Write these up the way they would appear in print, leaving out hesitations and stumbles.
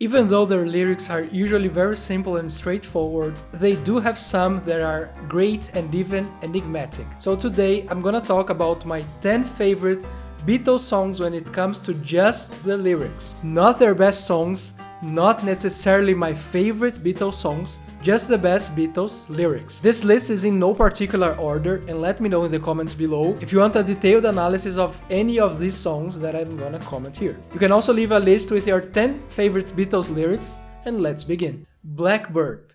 Even though their lyrics are usually very simple and straightforward, they do have some that are great and even enigmatic. So today I'm gonna talk about my 10 favorite Beatles songs when it comes to just the lyrics. Not their best songs, not necessarily my favorite Beatles songs, just the best Beatles lyrics. This list is in no particular order, and let me know in the comments below if you want a detailed analysis of any of these songs that I'm gonna comment here. You can also leave a list with your 10 favorite Beatles lyrics, and let's begin. Blackbird.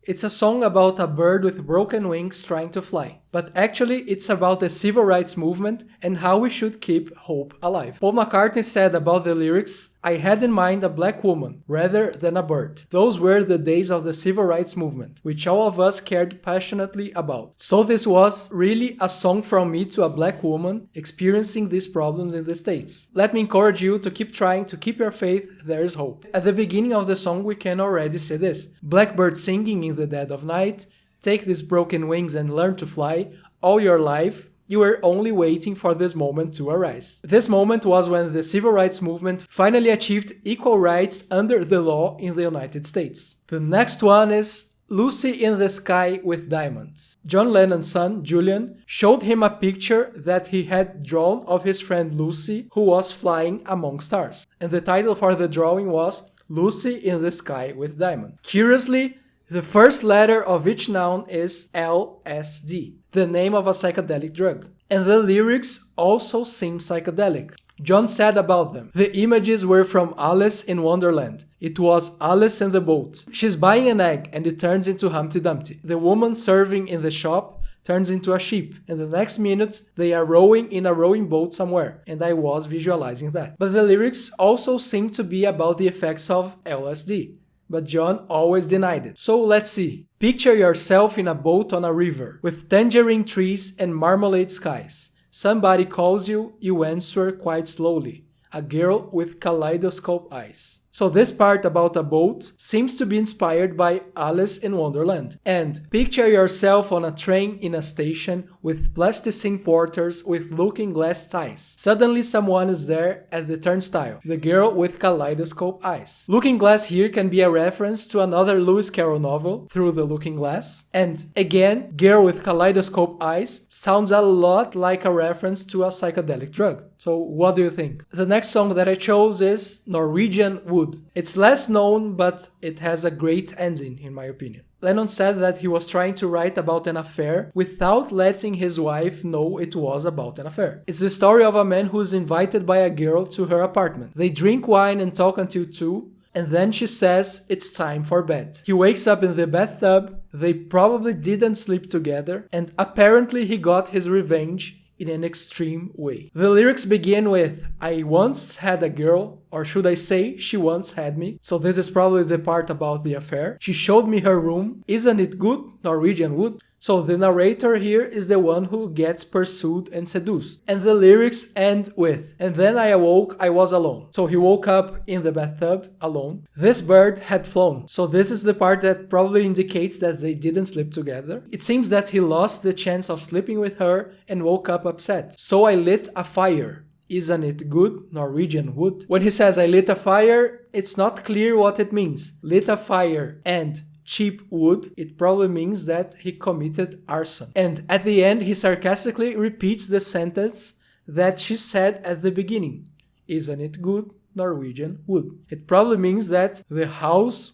It's a song about a bird with broken wings trying to fly. But actually, it's about the civil rights movement and how we should keep hope alive. Paul McCartney said about the lyrics, "I had in mind a black woman rather than a bird. Those were the days of the civil rights movement, which all of us cared passionately about." So this was really a song from me to a black woman experiencing these problems in the States. Let me encourage you to keep trying, to keep your faith, there is hope. At the beginning of the song, we can already see this. Blackbird singing in the dead of night, take these broken wings and learn to fly. All your life, you were only waiting for this moment to arise. This moment was when the civil rights movement finally achieved equal rights under the law in the United States. The next one is Lucy in the Sky with Diamonds. John Lennon's son, Julian, showed him a picture that he had drawn of his friend Lucy, who was flying among stars. And the title for the drawing was Lucy in the Sky with Diamonds. Curiously, the first letter of each noun is LSD, the name of a psychedelic drug. And the lyrics also seem psychedelic. John said about them, "The images were from Alice in Wonderland. It was Alice in the boat. She's buying an egg and it turns into Humpty Dumpty. The woman serving in the shop turns into a sheep, and the next minute they are rowing in a rowing boat somewhere, and I was visualizing that." But the lyrics also seem to be about the effects of LSD. But John always denied it. So let's see. Picture yourself in a boat on a river, with tangerine trees and marmalade skies. Somebody calls you, you answer quite slowly. A girl with kaleidoscope eyes. So this part about a boat seems to be inspired by Alice in Wonderland. And picture yourself on a train in a station with plasticine porters with looking glass ties. Suddenly someone is there at the turnstile, the girl with kaleidoscope eyes. Looking glass here can be a reference to another Lewis Carroll novel, Through the Looking Glass. And again, girl with kaleidoscope eyes sounds a lot like a reference to a psychedelic drug. So what do you think? The next song that I chose is Norwegian Wood. It's less known, but it has a great ending in my opinion. Lennon said that he was trying to write about an affair without letting his wife know it was about an affair. It's the story of a man who's invited by a girl to her apartment. They drink wine and talk until 2, and then she says it's time for bed. He wakes up in the bathtub, they probably didn't sleep together, and apparently he got his revenge in an extreme way. The lyrics begin with, "I once had a girl," or should I say, "she once had me." So this is probably the part about the affair. "She showed me her room. Isn't it good? Norwegian Wood." So the narrator here is the one who gets pursued and seduced. And the lyrics end with, "And then I awoke, I was alone." So he woke up in the bathtub alone. This bird had flown. So this is the part that probably indicates that they didn't sleep together. It seems that he lost the chance of sleeping with her and woke up upset. "So I lit a fire. Isn't it good? Norwegian Wood." When he says I lit a fire, it's not clear what it means. Lit a fire and cheap wood, it probably means that he committed arson. And at the end, he sarcastically repeats the sentence that she said at the beginning. "Isn't it good? Norwegian Wood." It probably means that the house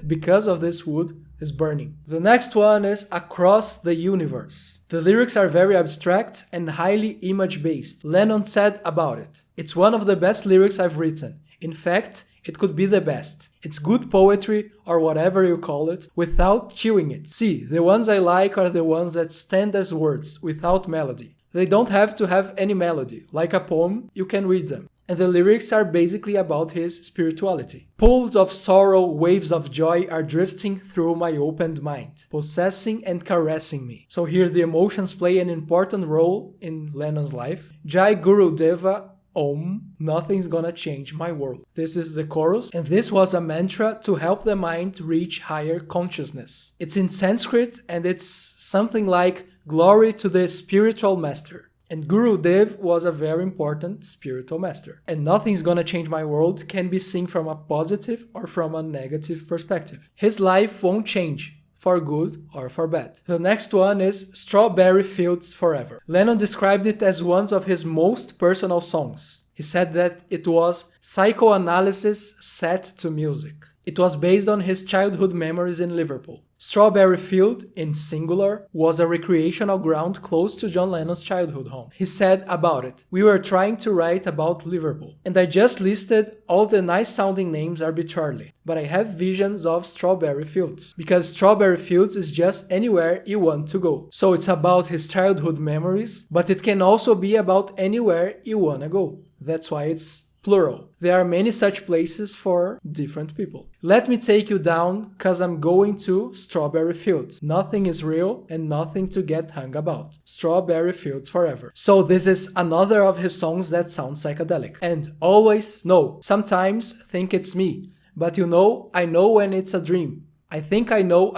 because of this wood is burning. The next one is Across the Universe. The lyrics are very abstract and highly image-based. Lennon said about it, "It's one of the best lyrics I've written. In fact, it could be the best. It's good poetry, or whatever you call it, without chewing it. See, the ones I like are the ones that stand as words, without melody. They don't have to have any melody. Like a poem, you can read them." And the lyrics are basically about his spirituality. "Pools of sorrow, waves of joy are drifting through my opened mind, possessing and caressing me." So here the emotions play an important role in Lennon's life. Jai Guru Deva Om, nothing's gonna change my world. This is the chorus, and this was a mantra to help the mind reach higher consciousness. It's in Sanskrit, and it's something like glory to the spiritual master. And Guru Dev was a very important spiritual master. And Nothing's Gonna Change My World can be seen from a positive or from a negative perspective. His life won't change, for good or for bad. The next one is Strawberry Fields Forever. Lennon described it as one of his most personal songs. He said that it was psychoanalysis set to music. It was based on his childhood memories in Liverpool. Strawberry Field, in singular, was a recreational ground close to John Lennon's childhood home. He said about it, "We were trying to write about Liverpool, and I just listed all the nice-sounding names arbitrarily, but I have visions of Strawberry Fields, because Strawberry Fields is just anywhere you want to go. So it's about his childhood memories, but it can also be about anywhere you wanna go. That's why it's plural. There are many such places for different people. Let me take you down, cause I'm going to Strawberry Fields. Nothing is real and nothing to get hung about. Strawberry Fields Forever." So this is another of his songs that sounds psychedelic. And always, no, sometimes think it's me. But you know, I know when it's a dream. I think I know,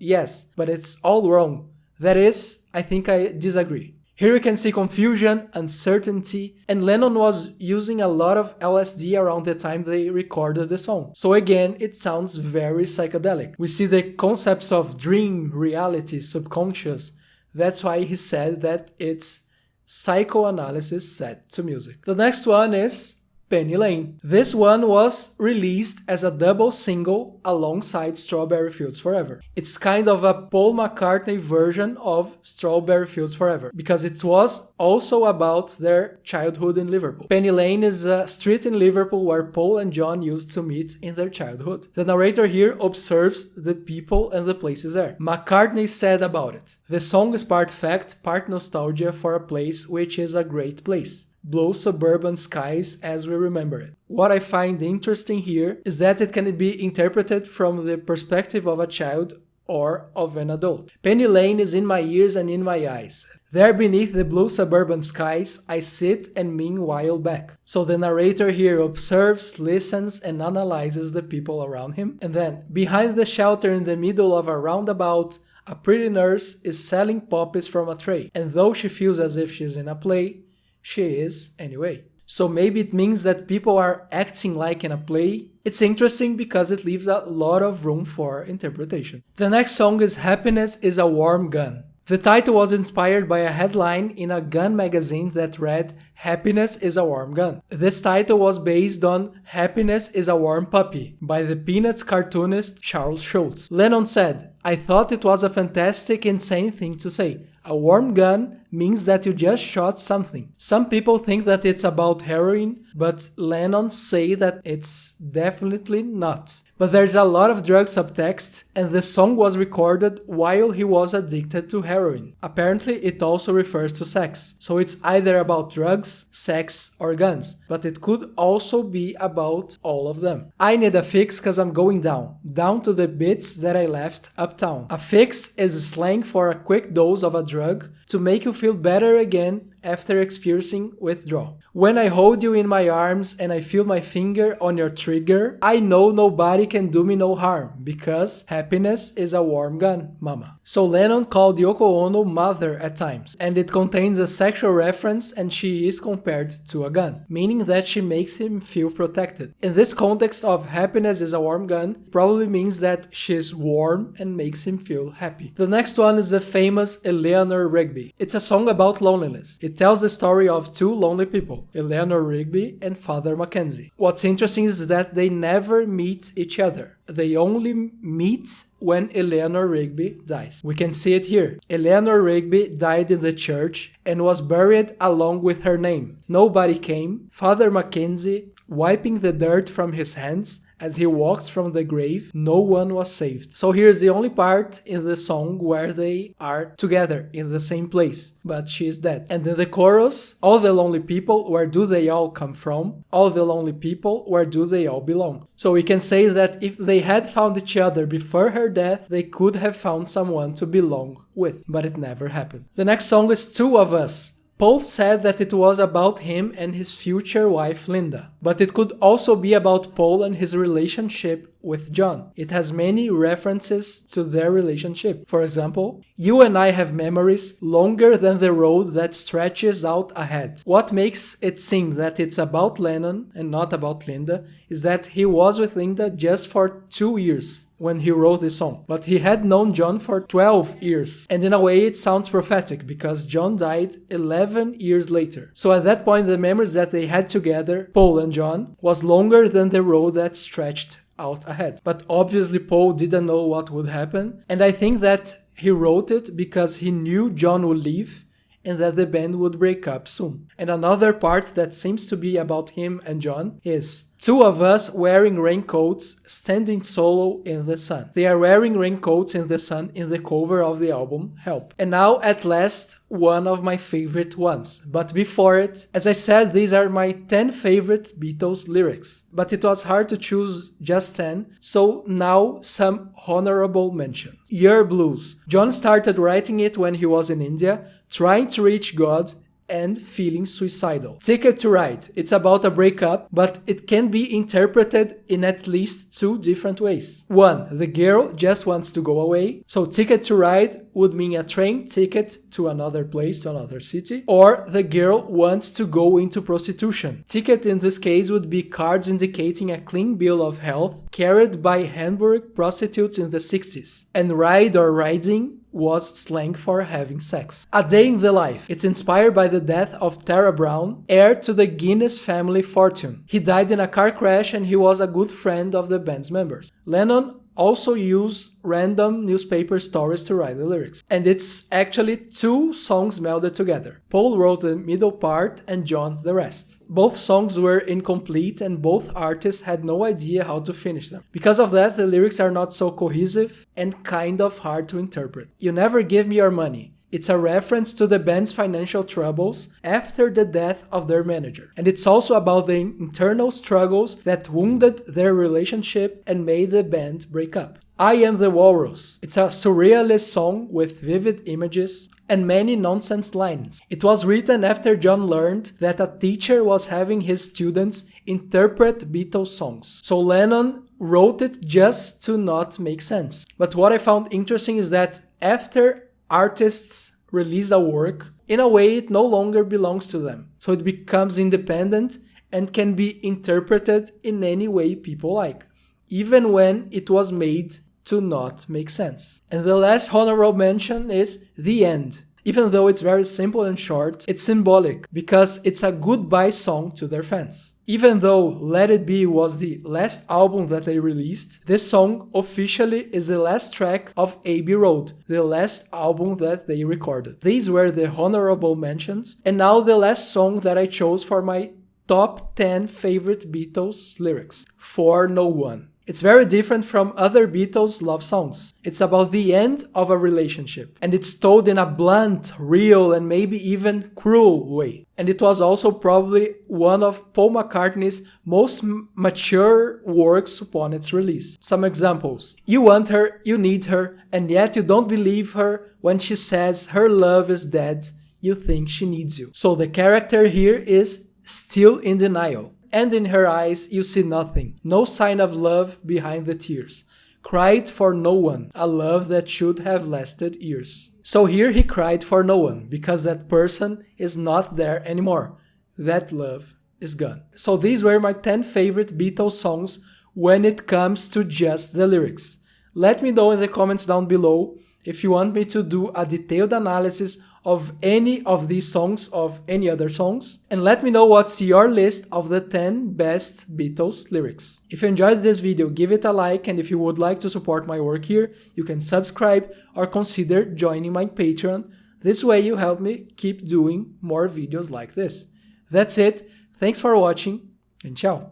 yes, but it's all wrong. That is, I think I disagree. Here you can see confusion, uncertainty, and Lennon was using a lot of LSD around the time they recorded the song. So again, it sounds very psychedelic. We see the concepts of dream, reality, subconscious. That's why he said that it's psychoanalysis set to music. The next one is Penny Lane. This one was released as a double single alongside Strawberry Fields Forever. It's kind of a Paul McCartney version of Strawberry Fields Forever, because it was also about their childhood in Liverpool. Penny Lane is a street in Liverpool where Paul and John used to meet in their childhood. The narrator here observes the people and the places there. McCartney said about it, "The song is part fact, part nostalgia for a place which is a great place. Blue suburban skies as we remember it. What I find interesting here is that it can be interpreted from the perspective of a child or of an adult. Penny Lane is in my ears and in my eyes. There beneath the blue suburban skies, I sit and meanwhile back." So the narrator here observes, listens, and analyzes the people around him. And then, behind the shelter in the middle of a roundabout, a pretty nurse is selling poppies from a tray. And though she feels as if she's in a play, she is anyway. So maybe it means that people are acting like in a play. It's interesting because it leaves a lot of room for interpretation. The next song is Happiness is a Warm Gun. The title was inspired by a headline in a gun magazine that read, "Happiness is a warm gun." This title was based on Happiness is a Warm Puppy by the Peanuts cartoonist Charles Schulz. Lennon said, "I thought it was a fantastic, insane thing to say. A warm gun means that you just shot something." Some people think that it's about heroin, but Lennon say that it's definitely not. But there's a lot of drug subtext, and the song was recorded while he was addicted to heroin. Apparently, it also refers to sex. So it's either about drugs, sex, or guns. But it could also be about all of them. "I need a fix cause I'm going down. Down to the bits that I left uptown." A fix is slang for a quick dose of a drug to make you feel better again after experiencing withdrawal. "When I hold you in my arms and I feel my finger on your trigger, I know nobody can do me no harm, because happiness is a warm gun, mama." So Lennon called Yoko Ono mother at times, and it contains a sexual reference and she is compared to a gun, meaning that she makes him feel protected. In this context of happiness is a warm gun, probably means that she's warm and makes him feel happy. The next one is the famous Eleanor Rigby. It's a song about loneliness. It tells the story of two lonely people, Eleanor Rigby and Father Mackenzie. What's interesting is that they never meet each other. They only meet when Eleanor Rigby dies. We can see it here. Eleanor Rigby died in the church and was buried along with her name. Nobody came. Father Mackenzie, wiping the dirt from his hands, as he walks from the grave, no one was saved. So here's the only part in the song where they are together in the same place, but she is dead. And in the chorus, all the lonely people, where do they all come from? All the lonely people, where do they all belong? So we can say that if they had found each other before her death, they could have found someone to belong with, but it never happened. The next song is Two of Us Paul said that it was about him and his future wife Linda, but it could also be about Paul and his relationship with John. It has many references to their relationship. For example, "You and I have memories longer than the road that stretches out ahead." What makes it seem that it's about Lennon and not about Linda is that he was with Linda just for 2 years when he wrote this song, but he had known John for 12 years. And in a way it sounds prophetic because John died 11 years later. So at that point the memories that they had together, Paul and John, was longer than the road that stretched out ahead. But obviously Paul didn't know what would happen, and I think that he wrote it because he knew John would leave and that the band would break up soon. And another part that seems to be about him and John is two of us wearing raincoats standing solo in the sun. They are wearing raincoats in the sun in the cover of the album Help. And now at last, one of my favorite ones. But before it, as I said, these are my 10 favorite Beatles lyrics. But it was hard to choose just 10, so now some honorable mention. Your Blues. John started writing it when he was in India, trying to reach God and feeling suicidal. Ticket to Ride. It's about a breakup, but it can be interpreted in at least 2 different ways. 1. The girl just wants to go away. So Ticket to Ride would mean a train ticket to another place, to another city. Or the girl wants to go into prostitution. Ticket in this case would be cards indicating a clean bill of health carried by Hamburg prostitutes in the 60s. And ride or riding was slang for having sex. A Day in the Life. It's inspired by the death of Tara Brown, heir to the Guinness family fortune. He died in a car crash and he was a good friend of the band's members. Lennon also used random newspaper stories to write the lyrics. And it's actually 2 songs melded together. Paul wrote the middle part and John the rest. Both songs were incomplete and both artists had no idea how to finish them. Because of that, the lyrics are not so cohesive and kind of hard to interpret. You never give me your money. It's a reference to the band's financial troubles after the death of their manager. And it's also about the internal struggles that wounded their relationship and made the band break up. I Am the Walrus. It's a surrealist song with vivid images and many nonsense lines. It was written after John learned that a teacher was having his students interpret Beatles songs. So Lennon wrote it just to not make sense. But what I found interesting is that after artists release a work, in a way it no longer belongs to them. So it becomes independent and can be interpreted in any way people like, even when it was made to not make sense. And the last honorable mention is The End. Even though it's very simple and short, it's symbolic because it's a goodbye song to their fans. Even though Let It Be was the last album that they released, this song officially is the last track of Abbey Road, the last album that they recorded. These were the honorable mentions, and now the last song that I chose for my top 10 favorite Beatles lyrics, For No One. It's very different from other Beatles love songs. It's about the end of a relationship, and it's told in a blunt, real, and maybe even cruel way. And it was also probably one of Paul McCartney's most mature works upon its release. Some examples. You want her, you need her, and yet you don't believe her when she says her love is dead. You think she needs you. So the character here is still in denial. And in her eyes you see nothing, no sign of love behind the tears. Cried for no one, a love that should have lasted years. So here he cried for no one, because that person is not there anymore. That love is gone. So these were my 10 favorite Beatles songs when it comes to just the lyrics. Let me know in the comments down below if you want me to do a detailed analysis of any of these songs, of any other songs, and let me know what's your list of the 10 best Beatles lyrics. If you enjoyed this video, give it a like, and if you would like to support my work here, you can subscribe or consider joining my Patreon. This way you help me keep doing more videos like this. That's it, thanks for watching, and ciao!